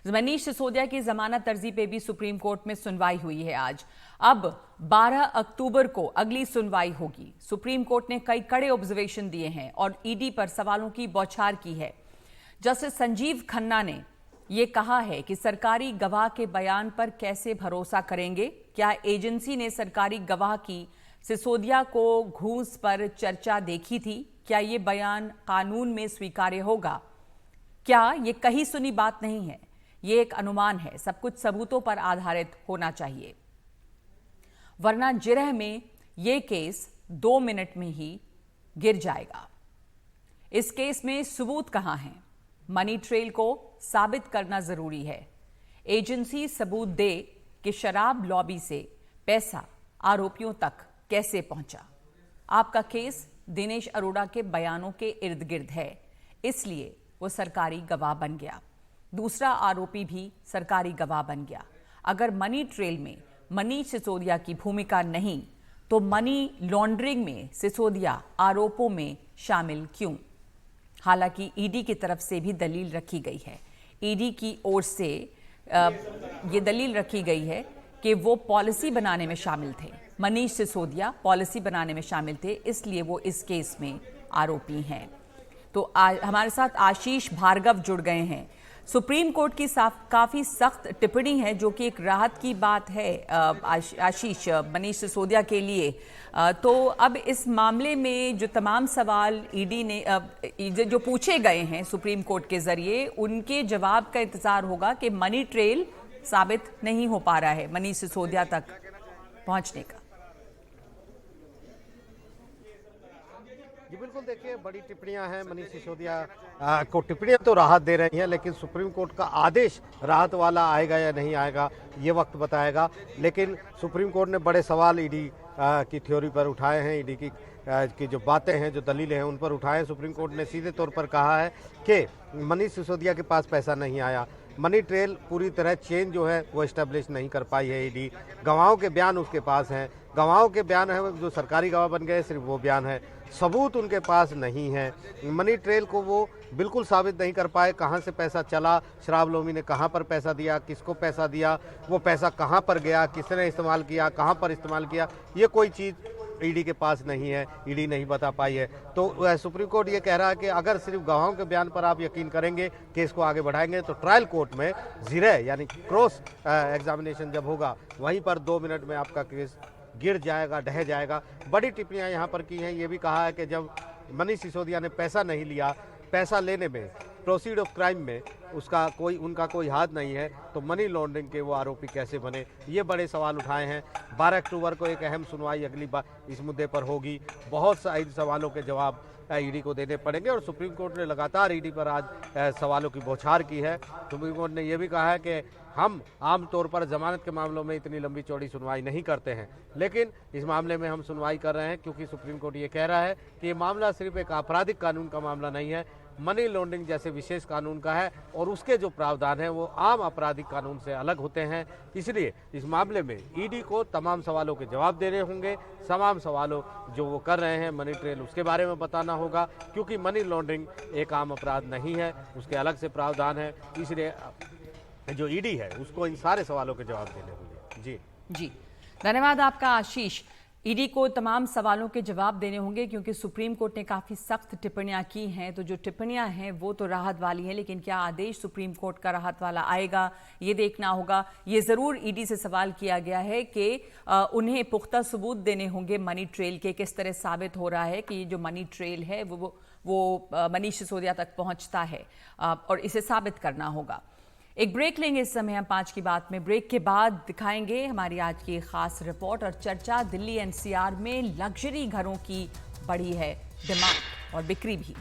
मनीष सिसोदिया की जमानत अर्जी पे भी सुप्रीम कोर्ट में सुनवाई हुई है आज। अब 12 अक्टूबर को अगली सुनवाई होगी। सुप्रीम कोर्ट ने कई कड़े ऑब्जर्वेशन दिए हैं और ईडी पर सवालों की बौछार की है। जस्टिस संजीव खन्ना ने यह कहा है कि सरकारी गवाह के बयान पर कैसे भरोसा करेंगे। क्या एजेंसी ने सरकारी गवाह की सिसोदिया को घूस पर चर्चा देखी थी? क्या ये बयान कानून में स्वीकार्य होगा? क्या ये कही सुनी बात नहीं है, ये एक अनुमान है। सब कुछ सबूतों पर आधारित होना चाहिए, वरना जिरह में ये केस 2 मिनट में ही गिर जाएगा। इस केस में सबूत कहां हैं? मनी ट्रेल को साबित करना जरूरी है। एजेंसी सबूत दे कि शराब लॉबी से पैसा आरोपियों तक कैसे पहुंचा। आपका केस दिनेश अरोड़ा के बयानों के इर्द गिर्द है, इसलिए वो सरकारी गवाह बन गया। दूसरा आरोपी भी सरकारी गवाह बन गया। अगर मनी ट्रेल में मनीष सिसोदिया की भूमिका नहीं, तो मनी लॉन्ड्रिंग में सिसोदिया आरोपों में शामिल क्यों? हालांकि ईडी की तरफ से भी दलील रखी गई है। ईडी की ओर से ये दलील रखी गई है कि वो पॉलिसी बनाने में शामिल थे। मनीष सिसोदिया पॉलिसी बनाने में शामिल थे, इसलिए वो इस केस में आरोपी हैं। तो हमारे साथ आशीष भार्गव जुड़ गए हैं। सुप्रीम कोर्ट की काफ़ी सख्त टिप्पणी है, जो कि एक राहत की बात है आशीष, मनीष सिसोदिया के लिए। तो अब इस मामले में जो तमाम सवाल ईडी ने जो पूछे गए हैं सुप्रीम कोर्ट के जरिए, उनके जवाब का इंतजार होगा कि मनी ट्रेल साबित नहीं हो पा रहा है मनीष सिसोदिया तक पहुंचने का। जी बिल्कुल, देखिए बड़ी टिप्पणियां हैं मनीष सिसोदिया को। टिप्पणियां तो राहत दे रही हैं, लेकिन सुप्रीम कोर्ट का आदेश राहत वाला आएगा या नहीं आएगा ये वक्त बताएगा। लेकिन सुप्रीम कोर्ट ने बड़े सवाल ईडी की थ्योरी पर उठाए हैं। ईडी की जो बातें हैं, जो दलीलें हैं, उन पर उठाए हैं। सुप्रीम कोर्ट ने सीधे तौर पर कहा है कि मनीष सिसोदिया के पास पैसा नहीं आया। मनी ट्रेल पूरी तरह चेन जो है वो इस्टेब्लिश नहीं कर पाई है ईडी। गवाहों के बयान उसके पास हैं, गवाहों के बयान है जो सरकारी गवाह बन गए, सिर्फ वो बयान है। सबूत उनके पास नहीं है। मनी ट्रेल को वो बिल्कुल साबित नहीं कर पाए। कहाँ से पैसा चला, शराब लोबी ने कहाँ पर पैसा दिया, किसको पैसा दिया, वो पैसा कहाँ पर गया, किसने इस्तेमाल किया, कहाँ पर इस्तेमाल किया, ये कोई चीज़ ईडी के पास नहीं है, ईडी नहीं बता पाई है। तो सुप्रीम कोर्ट ये कह रहा है कि अगर सिर्फ गवाहों के बयान पर आप यकीन करेंगे, केस को आगे बढ़ाएंगे, तो ट्रायल कोर्ट में जिरह यानी क्रॉस एग्जामिनेशन जब होगा, वहीं पर 2 मिनट में आपका केस गिर जाएगा, ढह जाएगा। बड़ी टिप्पणियां यहाँ पर की हैं। ये भी कहा है कि जब मनीष सिसोदिया ने पैसा नहीं लिया, पैसा लेने में, प्रोसीड ऑफ क्राइम में उनका कोई हाथ नहीं है, तो मनी लॉन्ड्रिंग के वो आरोपी कैसे बने? ये बड़े सवाल उठाए हैं। 12 अक्टूबर को एक अहम सुनवाई अगली बार इस मुद्दे पर होगी। बहुत सारे सवालों के जवाब ईडी को देने पड़ेंगे और सुप्रीम कोर्ट ने लगातार ईडी पर आज सवालों की बौछार की है। सुप्रीम कोर्ट ने यह भी कहा है कि हम आमतौर पर जमानत के मामलों में इतनी लंबी चौड़ी सुनवाई नहीं करते हैं, लेकिन इस मामले में हम सुनवाई कर रहे हैं क्योंकि सुप्रीम कोर्ट ये कह रहा है कि ये मामला सिर्फ एक आपराधिक कानून का मामला नहीं है, मनी लॉन्ड्रिंग जैसे विशेष कानून का है और उसके जो प्रावधान हैं वो आम आपराधिक कानून से अलग होते हैं। इसलिए इस मामले में ईडी को तमाम सवालों के जवाब देने होंगे। तमाम सवालों जो वो कर रहे हैं मनी ट्रेल, उसके बारे में बताना होगा, क्योंकि मनी लॉन्ड्रिंग एक आम अपराध नहीं है, उसके अलग से प्रावधान है। इसलिए जो ईडी है उसको इन सारे सवालों के जवाब देने होंगे। जी धन्यवाद आपका आशीष। ईडी को तमाम सवालों के जवाब देने होंगे क्योंकि सुप्रीम कोर्ट ने काफ़ी सख्त टिप्पणियां की हैं। तो जो टिप्पणियां हैं वो तो राहत वाली हैं, लेकिन क्या आदेश सुप्रीम कोर्ट का राहत वाला आएगा, ये देखना होगा। ये ज़रूर ईडी से सवाल किया गया है कि उन्हें पुख्ता सबूत देने होंगे मनी ट्रेल के। किस तरह साबित हो रहा है कि ये जो मनी ट्रेल है वो मनीष सिसोदिया तक पहुँचता है, और इसे साबित करना होगा। एक ब्रेक लेंगे इस समय हम 5 की बात में। ब्रेक के बाद दिखाएंगे हमारी आज की खास रिपोर्ट और चर्चा। दिल्ली एनसीआर में लग्जरी घरों की बढ़ी है डिमांड और बिक्री भी।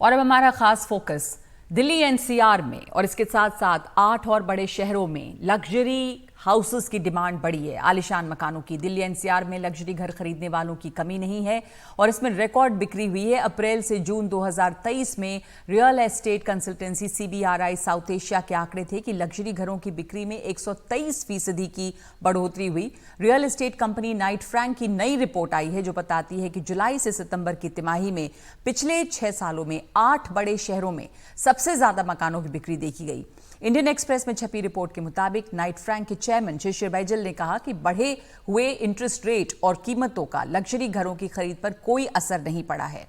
और अब हमारा खास फोकस दिल्ली एनसीआर में और इसके साथ साथ 8 और बड़े शहरों में लग्जरी हाउसेस की डिमांड बढ़ी है। आलिशान मकानों की दिल्ली एनसीआर में लग्जरी घर खरीदने वालों की कमी नहीं है और इसमें रिकॉर्ड बिक्री हुई है। अप्रैल से जून 2023 में real estate consultancy CBRI south Asia के आंकड़े थे कि लग्जरी घरों की बिक्री में 123% की बढ़ोतरी हुई। Real estate company night Frank की नई रिपोर्ट आई है जो बताती है कि जुलाई से सितंबर की तिमाही में पिछले 6 सालों में 8 बड़े शहरों में सबसे ज्यादा मकानों की बिक्री देखी गई। इंडियन एक्सप्रेस में छपी रिपोर्ट के मुताबिक नाइट फ्रैंक के चेयरमैन शिशिर बैजल ने कहा कि बढ़े हुए इंटरेस्ट रेट और कीमतों का लग्जरी घरों की खरीद पर कोई असर नहीं पड़ा है।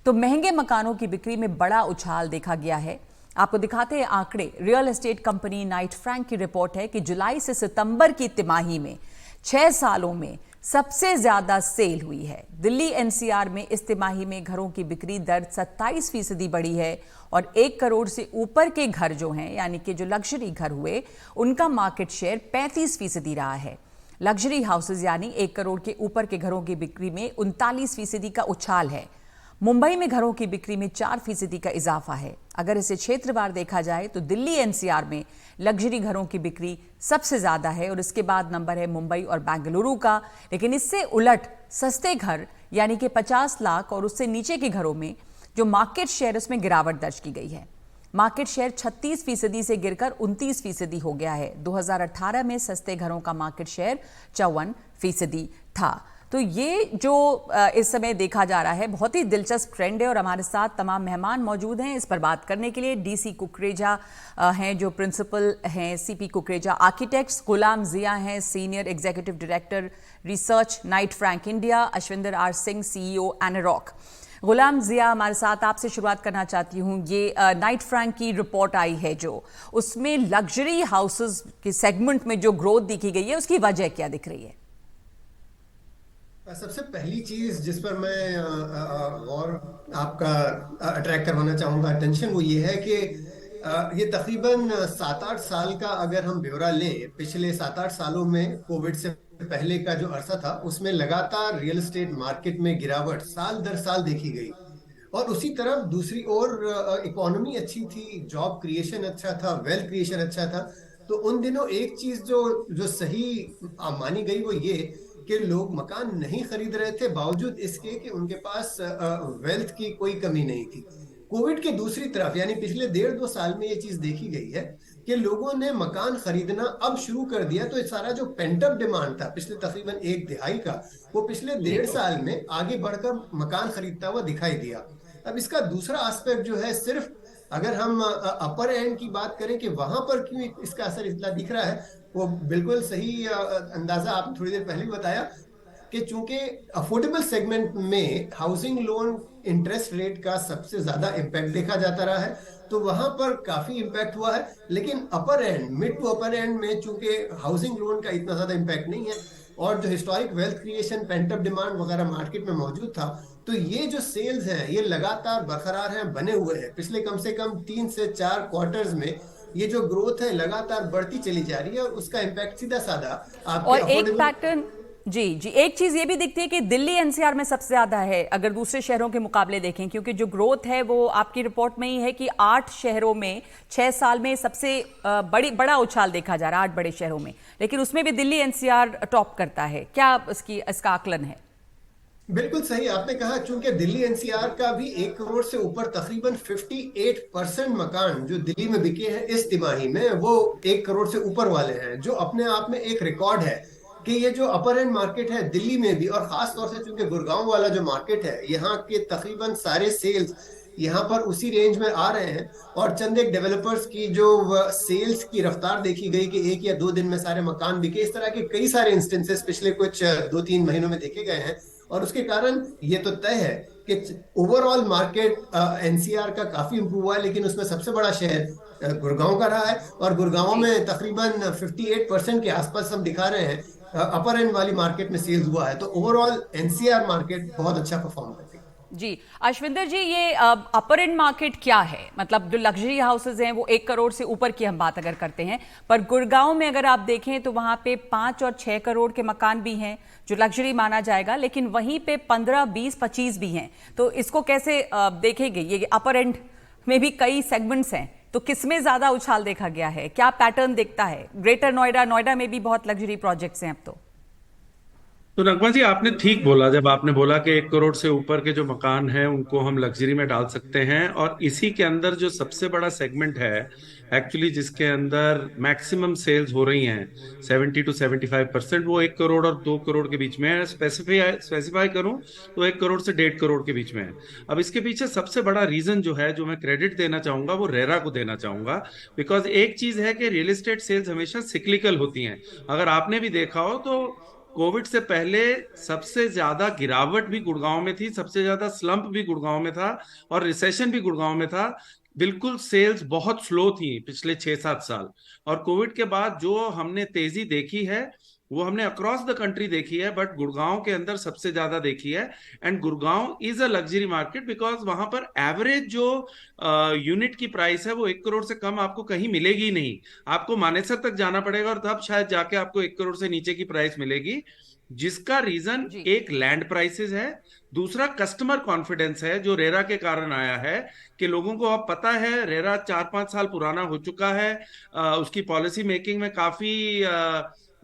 तो महंगे मकानों की बिक्री में बड़ा उछाल देखा गया है। आपको दिखाते हैं आंकड़े। Real estate company night Frank की रिपोर्ट है कि जुलाई से सितंबर की तिमाही में 6 सालों में सबसे ज्यादा सेल हुई है। दिल्ली एनसीआर में इस तिमाही में घरों की बिक्री दर 27% बढ़ी है और 1 करोड़ से ऊपर के घर जो हैं यानी कि जो लग्जरी घर हुए उनका मार्केट शेयर 35% रहा है। लग्जरी हाउसेज यानी 1 करोड़ के ऊपर के घरों की बिक्री में 39% का उछाल है। मुंबई में घरों की बिक्री में 4% का इजाफा है। अगर इसे क्षेत्रवार देखा जाए तो दिल्ली एनसीआर में लग्जरी घरों की बिक्री सबसे ज्यादा है और इसके बाद नंबर है मुंबई और बेंगलुरु का। लेकिन इससे उलट सस्ते घर यानी कि 50 लाख और उससे नीचे के घरों में जो मार्केट शेयर उसमें गिरावट दर्ज की गई है। मार्केट शेयर 36% से गिरकर 29% हो गया है। 2018 में सस्ते घरों का मार्केट शेयर 54% था। तो ये जो इस समय देखा जा रहा है बहुत ही दिलचस्प ट्रेंड है और हमारे साथ तमाम मेहमान मौजूद हैं इस पर बात करने के लिए। डीसी कुकरेजा हैं जो प्रिंसिपल हैं सीपी कुकरेजा आर्किटेक्ट्स, गुलाम जिया हैं senior executive director research Knight Frank India, Ashwinder R Singh CEO Anarock. Ghulam Zia हमारे साथ, आपसे शुरुआत करना चाहती हूँ। ये नाइट फ्रैंक की रिपोर्ट आई है जो उसमें लग्जरी हाउसेस के सेगमेंट में जो ग्रोथ दिखी गई है उसकी वजह क्या दिख रही है? सबसे पहली चीज जिस पर मैं और आपका अट्रैक्ट करवाना चाहूंगा अटेंशन वो ये है कि ये तकरीबन 7-8 साल का अगर हम ब्यौरा लें, पिछले 7-8 सालों में कोविड से पहले का जो अरसा था उसमें लगातार रियल एस्टेट मार्केट में गिरावट साल दर साल देखी गई। और उसी तरफ दूसरी ओर इकोनॉमी अच्छी थी, जॉब क्रिएशन अच्छा था, वेल्थ क्रिएशन अच्छा था। तो उन दिनों एक चीज जो जो सही मानी गई वो ये कि लोग मकान नहीं खरीद रहे थे बावजूद इसके कि उनके पास वेल्थ की कोई कमी नहीं थी। कोविड के दूसरी तरफ यानी पिछले 1.5-2 साल में ये चीज देखी गई है कि लोगों ने मकान खरीदना अब शुरू कर दिया। तो ये सारा जो पेंटअप डिमांड था पिछले तकरीबन 1 दिहाई का, वो पिछले 1.5 साल में आगे बढ़कर मकान खरीदता हुआ दिखाई दिया। अब इसका दूसरा एस्पेक्ट जो है, सिर्फ अगर हम अपर एंड की बात करें कि वहां पर क्यों इसका असर इतना दिख रहा है, वो बिल्कुल सही अंदाजा आपने थोड़ी देर पहले बताया कि चूंकि अफोर्डेबल सेगमेंट में हाउसिंग लोन इंटरेस्ट रेट का सबसे ज्यादा इम्पैक्ट देखा जाता रहा है, तो वहां पर काफी इम्पैक्ट हुआ है। लेकिन upper end, mid to upper end में चूंकि हाउसिंग लोन का इतना ज्यादा इम्पैक्ट नहीं है और जो historic wealth creation, pent-up demand वगैरह मार्केट में मौजूद था, तो ये जो सेल्स हैं ये लगातार बरकरार हैं, बने हुए हैं। पिछले कम से कम 3 से 4 क्वार्टर्स में ये जो ग्रोथ है लगातार बढ़ती चली जा रही है और उसका इम्पैक्ट सीधा साधा आपके और एक पैटर्न जी एक चीज ये भी दिखती है कि दिल्ली एनसीआर में सबसे ज्यादा है अगर दूसरे शहरों के मुकाबले देखें, क्योंकि जो ग्रोथ है वो आपकी रिपोर्ट में ही है कि 8 शहरों में 6 साल में सबसे बड़ा उछाल देखा जा रहा है 8 बड़े शहरों में, लेकिन उसमें भी दिल्ली एनसीआर टॉप करता है। क्या इसका आकलन है? बिल्कुल सही आपने कहा, चूंकि दिल्ली एनसीआर का भी 1 करोड़ से ऊपर तकरीबन 58% मकान जो दिल्ली में बिके हैं इस तिमाही में वो 1 करोड़ से ऊपर वाले हैं, जो अपने आप में एक रिकॉर्ड है कि ये जो अपर एंड मार्केट है दिल्ली में भी, और खास तौर से चूंकि गुड़गांव वाला जो मार्केट है यहाँ के तकरीबन सारे सेल्स यहाँ पर उसी रेंज में आ रहे हैं। और चंद एक डेवलपर्स की जो सेल्स की रफ्तार देखी गई कि 1 या 2 दिन में सारे मकान बिके, इस तरह के कई सारे इंस्टेंसेस पिछले कुछ 2-3 महीनों में देखे गए हैं। और उसके कारण ये तो तय है कि ओवरऑल मार्केट एनसीआर का काफी इंप्रूव हुआ है, लेकिन उसमें सबसे बड़ा शहर गुड़गांव का रहा है और गुड़गांव में तकरीबन 58% के आसपास हम दिखा रहे हैं अपर एंड वाली मार्केट में सेल्स हुआ है। तो ओवरऑल एनसीआर मार्केट बहुत अच्छा परफॉर्म करती है। जी अश्विंदर जी, ये अपर एंड मार्केट क्या है? मतलब जो लग्जरी हाउसेज हैं वो 1 करोड़ से ऊपर की हम बात अगर करते हैं, पर गुड़गांव में अगर आप देखें तो वहां पे 5 और 6 करोड़ के मकान भी हैं जो लग्जरी माना जाएगा, लेकिन वहीं पे 15, 20, 25 भी हैं। तो इसको कैसे देखेंगे? ये अपर एंड में भी कई सेगमेंट्स हैं, तो किसमें ज्यादा उछाल देखा गया है? क्या पैटर्न दिखता है? ग्रेटर नोएडा, नोएडा में भी बहुत लग्जरी प्रोजेक्ट्स हैं अब तो नगमा जी, आपने ठीक बोला जब आपने बोला कि 1 करोड़ से ऊपर के जो मकान हैं उनको हम लग्जरी में डाल सकते हैं। और इसी के अंदर जो सबसे बड़ा सेगमेंट है एक्चुअली, जिसके अंदर मैक्सिमम सेल्स हो रही हैं 70 to 75%, वो 1 करोड़ और 2 करोड़ के बीच में है। स्पेसिफाई करूं तो 1 करोड़ से 1.5 करोड़ के बीच में है। अब इसके पीछे सबसे बड़ा रीजन जो है, जो मैं क्रेडिट देना चाहूंगा, वो रेरा को देना चाहूंगा। बिकॉज एक चीज है कि रियल एस्टेट सेल्स हमेशा सिक्लिकल होती हैं। अगर आपने भी देखा हो तो कोविड से पहले सबसे ज्यादा गिरावट भी गुड़गांव में थी, सबसे ज्यादा स्लंप भी गुड़गांव में था, और रिसेशन भी गुड़गांव में था। बिल्कुल सेल्स बहुत स्लो थी पिछले 6-7 साल। और कोविड के बाद जो हमने तेजी देखी है वो हमने अक्रॉस द कंट्री देखी है, बट गुड़गांव के अंदर सबसे ज्यादा देखी है। And Gurgaon is a luxury market because वहां पर एवरेज जो यूनिट की प्राइस है वो 1 करोड़ से कम आपको कहीं मिलेगी नहीं। आपको मानेसर तक जाना पड़ेगा और तब शायद जाके आपको 1 करोड़ से नीचे की प्राइस मिलेगी। जिसका रीजन तो। एक लैंड प्राइसेस है, दूसरा कस्टमर कॉन्फिडेंस है जो रेरा के कारण आया है। कि लोगों को अब पता है रेरा 4-5 साल पुराना हो चुका है, उसकी पॉलिसी मेकिंग में काफी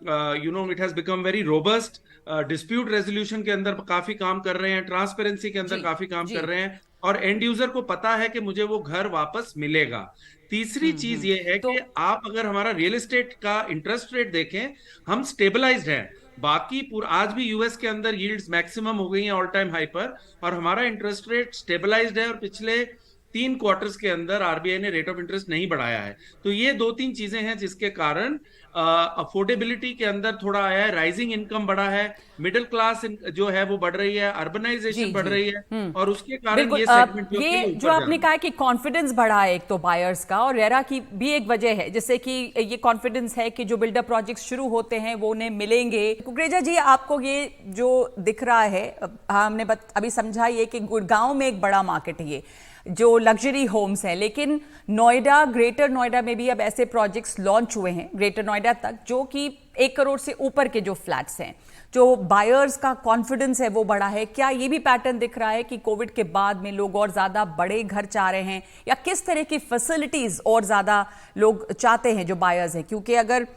it has become very robust. Dispute resolution के अंदर काफी काम कर रहे हैं, ट्रांसपेरेंसी के अंदर जी काफी काम जी। कर रहे हैं, और एंड यूजर को पता है कि मुझे वो घर वापस मिलेगा। तीसरी चीज ये है तो कि आप अगर हमारा रियल एस्टेट का इंटरेस्ट रेट देखें, हम स्टेबलाइज्ड हैं। बाकी पूरा आज भी यूएस के अंदर यील्ड्स मैक्सिमम हो गई हैं ऑल टाइम हाई पर, और हमारा इंटरेस्ट रेट स्टेबलाइज्ड है। और पिछले 3 क्वार्टर्स के अंदर आरबीआई ने रेट ऑफ इंटरेस्ट नहीं बढ़ाया है। तो ये 2-3 चीजें हैं जिसके कारण अफोर्डेबिलिटी के अंदर थोड़ा आया है। राइजिंग इनकम बढ़ा है, मिडिल क्लास जो है वो बढ़ रही है, जी अर्बनाइजेशन बढ़ जी। रही है, और उसके कारण बिल्कुल। ये सेगमेंट जो है ये वो जो ऊपर जा आपने रहा कहा है। कि कॉन्फिडेंस बढ़ा है एक तो बायर्स का, और रेरा की भी एक वजह है, जैसे कि ये कॉन्फिडेंस है कि जो बिल्डर प्रोजेक्ट्स शुरू होते हैं वो उन्हें मिलेंगे। कुकरेजा जी, आपको ये जो दिख रहा है, हमने अभी समझा ये कि गुड़गांव में एक बड़ा मार्केट है ये जो लग्जरी होम्स है, लेकिन नोएडा, ग्रेटर नोएडा में भी अब ऐसे प्रोजेक्ट्स लॉन्च हुए हैं, ग्रेटर नोएडा तक, जो कि 1 करोड़ से ऊपर के जो फ्लैट्स हैं, जो बायर्स का कॉन्फिडेंस है वो बढ़ा है। क्या ये भी पैटर्न दिख रहा है कि कोविड के बाद में लोग और ज्यादा बड़े घर चाह रहे हैं, या किस तरह की फैसिलिटीज और ज्यादा लोग चाहते हैं जो बायर्स हैं? क्योंकि अगर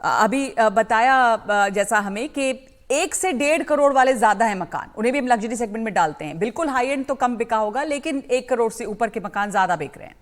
अभी बताया जैसा हमें कि 1 से 1.5 करोड़ वाले ज्यादा है मकान, उन्हें भी हम लग्जरी सेगमेंट में डालते हैं। बिल्कुल हाई एंड तो कम बिका होगा, लेकिन 1 करोड़ से ऊपर के मकान ज्यादा बिक रहे हैं।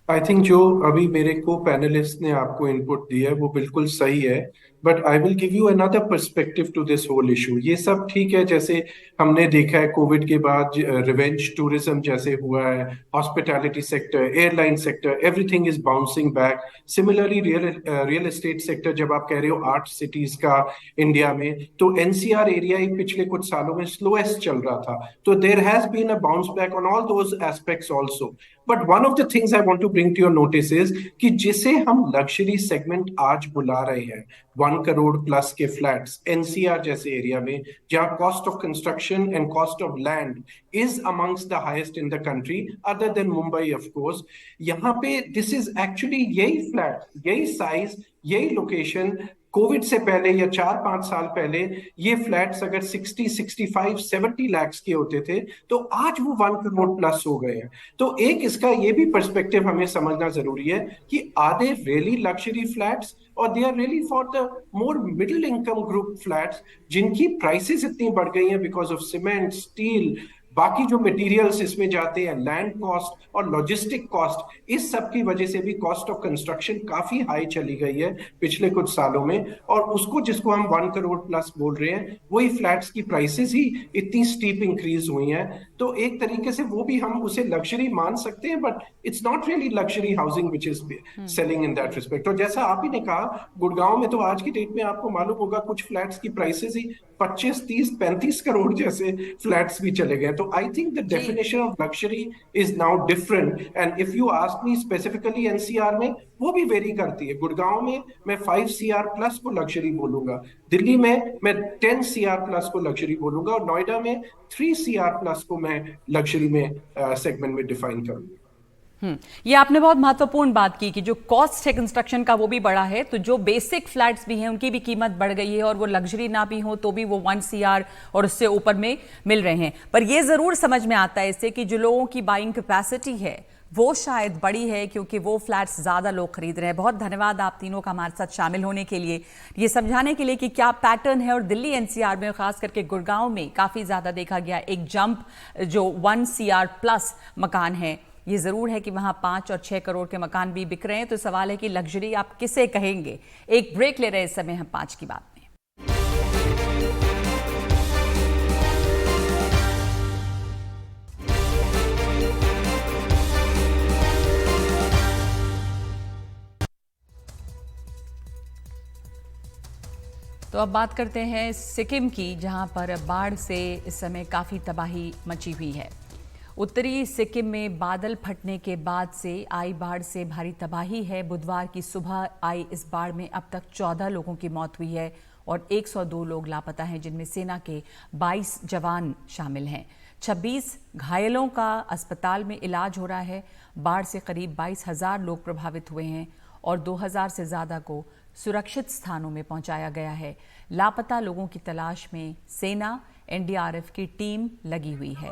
आई थिंक जो अभी मेरे को पैनलिस्ट ने आपको इनपुट दिया है वो बिल्कुल सही है, but I will give you another perspective to this whole issue. ये सब ठीक है, जैसे हमने देखा है कोविड के बाद रिवेंज टूरिज्म जैसे हुआ है, hospitality sector, airline sector, everything is bouncing back. Similarly real estate sector, जब आप कह रहे हो 8 सिटीज का इंडिया में, तो एनसीआर एरिया ही पिछले कुछ सालों में स्लोएस्ट चल रहा था। तो there has been a bounce back on all those aspects also. But one of the things I want to bring to your notice is कि जिसे हम लग्जरी सेगमेंट आज बुला रहे हैं, 1 करोड़ प्लस के फ्लैट्स एनसीआर जैसे एरिया में, जहां cost of construction and cost of land is amongst the highest in the country other than Mumbai of course. यहाँ पे दिस इज एक्चुअली यही फ्लैट, यही साइज, यही लोकेशन कोविड से पहले या 4-5 साल पहले ये फ्लैट्स अगर 60, 65, 70 लाख के होते थे, तो आज वो 1 करोड़ प्लस हो गए हैं। तो एक इसका ये भी पर्सपेक्टिव हमें समझना जरूरी है कि are they really luxury flats, और they are really for the more middle income group flats जिनकी प्राइसेस इतनी बढ़ गई हैं बिकॉज ऑफ सीमेंट, स्टील, बाकी जो मटेरियल्स इसमें जाते हैं, लैंड कॉस्ट और लॉजिस्टिक कॉस्ट, इस सब की वजह से भी कॉस्ट ऑफ कंस्ट्रक्शन काफी हाई चली गई है पिछले कुछ सालों में। और उसको जिसको हम 1 करोड़ प्लस बोल रहे हैं, वही फ्लैट्स की प्राइसेस ही इतनी स्टीप इंक्रीज हुई हैं। तो एक तरीके से वो भी हम उसे लग्जरी मान सकते हैं, but it's not really luxury housing which is selling in that respect. और जैसा आप ही ने कहा, गुड़गांव में तो आज की डेट में आपको मालूम होगा कुछ फ्लैट्स की प्राइसेस ही 25, 30, 35 करोड़ जैसे फ्लैट्स भी चले गए। तो I think the definition of luxury is now different, and if you ask me specifically NCR में वो भी वेरी करती है। गुड़गांव में मैं 5 CR प्लस को लग्जरी बोलूंगा, दिल्ली में मैं 10 CR प्लस को लग्जरी बोलूंगा, और नोएडा में 3 CR प्लस को मैं लग्जरी में सेगमेंट में डिफाइन करूंगा। ये आपने बहुत महत्वपूर्ण बात की कि जो कॉस्ट है कंस्ट्रक्शन का वो भी बढ़ा है, तो जो बेसिक फ्लैट्स भी हैं उनकी भी कीमत बढ़ गई है, और वो लग्जरी ना भी हो तो भी वो 1 CR और उससे ऊपर में मिल रहे हैं। पर ये जरूर समझ में आता है इससे कि जो लोगों की बाइंग कैपेसिटी है वो शायद बड़ी है, क्योंकि वो फ्लैट्स ज्यादा लोग खरीद रहे हैं। बहुत धन्यवाद आप तीनों का हमारे साथ शामिल होने के लिए, ये समझाने के लिए कि क्या पैटर्न है। और दिल्ली एनसीआर में खास करके गुड़गांव में काफी ज्यादा देखा गया एक जंप, जो 1 CR प्लस मकान है। ये जरूर है कि वहां 5 और 6 करोड़ के मकान भी बिक रहे हैं। तो सवाल है कि लग्जरी आप किसे कहेंगे। एक ब्रेक ले रहे हैं इस समय हम 5 की बात में। तो अब बात करते हैं सिक्किम की, जहां पर बाढ़ से इस समय काफी तबाही मची हुई है। उत्तरी सिक्किम में बादल फटने के बाद से आई बाढ़ से भारी तबाही है। बुधवार की सुबह आई इस बाढ़ में अब तक 14 लोगों की मौत हुई है और 102 लोग लापता हैं, जिनमें सेना के 22 जवान शामिल हैं। 26 घायलों का अस्पताल में इलाज हो रहा है। बाढ़ से करीब 22,000 लोग प्रभावित हुए हैं और 2,000 से ज्यादा को सुरक्षित स्थानों में पहुंचाया गया है। लापता लोगों की तलाश में सेना, एनडीआरएफ की टीम लगी हुई है।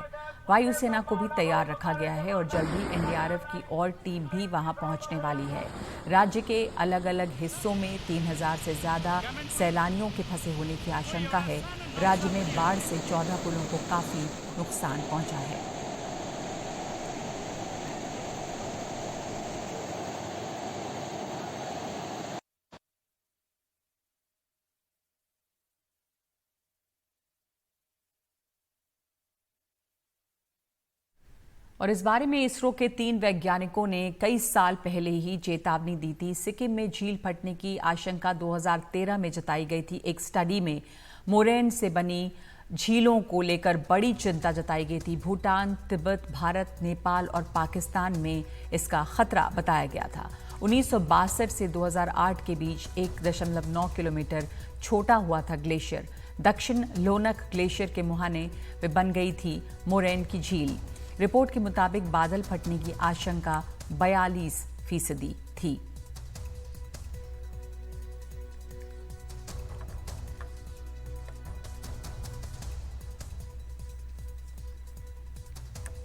वायुसेना को भी तैयार रखा गया है और जल्द ही एनडीआरएफ की और टीम भी वहां पहुंचने वाली है। राज्य के अलग अलग हिस्सों में 3,000 से ज्यादा सैलानियों के फंसे होने की आशंका है। राज्य में बाढ़ से 14 पुलों को काफी नुकसान पहुंचा है। और इस बारे में इसरो के 3 वैज्ञानिकों ने कई साल पहले ही चेतावनी दी थी। सिक्किम में झील फटने की आशंका 2013 में जताई गई थी। एक स्टडी में मोरैन से बनी झीलों को लेकर बड़ी चिंता जताई गई थी। भूटान, तिब्बत, भारत, नेपाल और पाकिस्तान में इसका खतरा बताया गया था। 1962 से 2008 के बीच 1.9 किलोमीटर छोटा हुआ था ग्लेशियर। दक्षिण लोनक ग्लेशियर के मुहाने पे बन गई थी मोरैन की झील। रिपोर्ट के मुताबिक बादल फटने की आशंका 42% थी।